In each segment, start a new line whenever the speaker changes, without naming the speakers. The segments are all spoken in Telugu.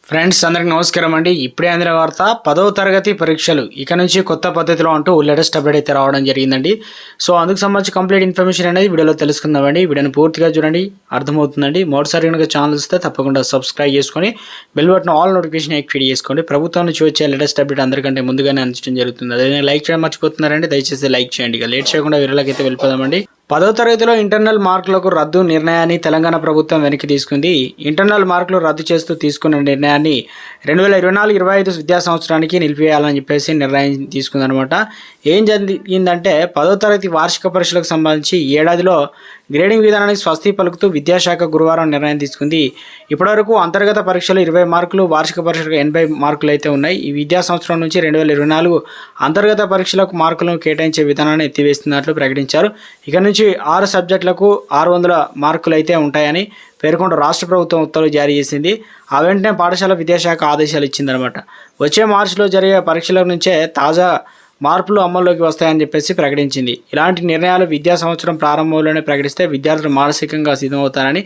ఫ్రెండ్స్ అందరికి నమస్కారం అండి. ఇప్పుడే అందిన వార్త 10వ తరగతి పరీక్షలు ఇక నుంచి కొత్త పద్ధతిలో అంటూ లేటెస్ట్ అప్డేట్ అయితే రావడం జరిగిందండి. సో అందుకు సంబంధించి కంప్లీట్ ఇన్ఫర్మేషన్ అనేది వీడియోలో తెలుసుకుందామండి. వీడియోని పూర్తిగా చూడండి, అర్థమవుతుందండి. మొదటిసారి కనుక ఛానల్ వస్తే తప్పకుండా సబ్స్క్రైబ్ చేసుకొని bell button all notification activate చేసుకోండి. ప్రభుత్వం నుంచి వచ్చే లేటెస్ట్ అప్డేట్ అందరికంటే ముందుగానే అందించడం జరుగుతుంది. అదే లైక్ చేయడం మర్చిపోతున్నారండి, దయచేసి లైక్ చేయండి. ఇక లేట్ చేయకుండా వీడియోలోకి అయితే వెళ్ళిపోదామండి. 10వ తరగతిలో ఇంటర్నల్ మార్కులకు రద్దు నిర్ణయాన్ని తెలంగాణ ప్రభుత్వం వెనక్కి తీసుకుంది. ఇంటర్నల్ మార్కులు రద్దు చేస్తూ తీసుకున్న నిర్ణయాన్ని 2024-25 విద్యా సంవత్సరానికి నిలిపివేయాలని చెప్పేసి నిర్ణయం తీసుకుందనమాట. ఏం జరిగిందంటే 10వ తరగతి వార్షిక పరీక్షలకు సంబంధించి ఏడాదిలో గ్రేడింగ్ విధానానికి స్వస్తి పలుకుతూ విద్యాశాఖ గురువారం నిర్ణయం తీసుకుంది. ఇప్పటివరకు అంతర్గత పరీక్షలు 20 మార్కులు, వార్షిక పరీక్షలకు 80 మార్కులు అయితే ఉన్నాయి. ఈ విద్యా సంవత్సరం నుంచి 2024 అంతర్గత పరీక్షలకు మార్కులను కేటాయించే విధానాన్ని ఎత్తివేస్తున్నట్లు ప్రకటించారు. ఇక నుంచి 6 సబ్జెక్టులకు 600 మార్కులు అయితే ఉంటాయని పేర్కొంటూ రాష్ట్ర ప్రభుత్వం ఉత్తర్వులు జారీ చేసింది. ఆ వెంటనే పాఠశాల విద్యాశాఖ ఆదేశాలు ఇచ్చిందనమాట. వచ్చే మార్చిలో జరిగే పరీక్షల నుంచే తాజా మార్పులు అమల్లోకి వస్తాయని చెప్పేసి ప్రకటించింది. ఇలాంటి నిర్ణయాలు విద్యా సంవత్సరం ప్రారంభంలోనే ప్రకటిస్తే విద్యార్థులు మానసికంగా సిద్ధమవుతారని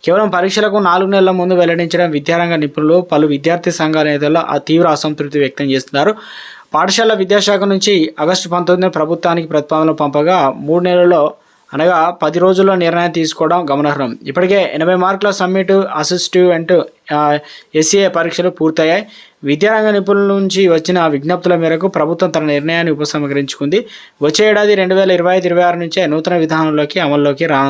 కేవలం పరీక్షలకు 4 నెలల ముందు వెల్లడించడం విద్యారంగ నిపుణులు, పలు విద్యార్థి సంఘాల నేతలు తీవ్ర అసంతృప్తి వ్యక్తం చేస్తున్నారు. పాఠశాల విద్యాశాఖ నుంచి ఆగస్టు 19 ప్రభుత్వానికి ప్రతిపాదనలు పంపగా 3 నెలల్లో అనగా 10 రోజుల్లో నిర్ణయం తీసుకోవడం గమనార్హం. ఇప్పటికే 80 మార్కుల సమ్మిట్, అసిస్టివ్ ఎస్ఏ పరీక్షలు పూర్తయ్యాయి. విద్యారంగ నిపుణుల నుంచి వచ్చిన విజ్ఞప్తుల మేరకు ప్రభుత్వం తన నిర్ణయాన్ని ఉపసంహరించుకుంది. వచ్చే ఏడాది 2025-26 నుంచే నూతన విధానంలోకి అమల్లోకి రానుంది.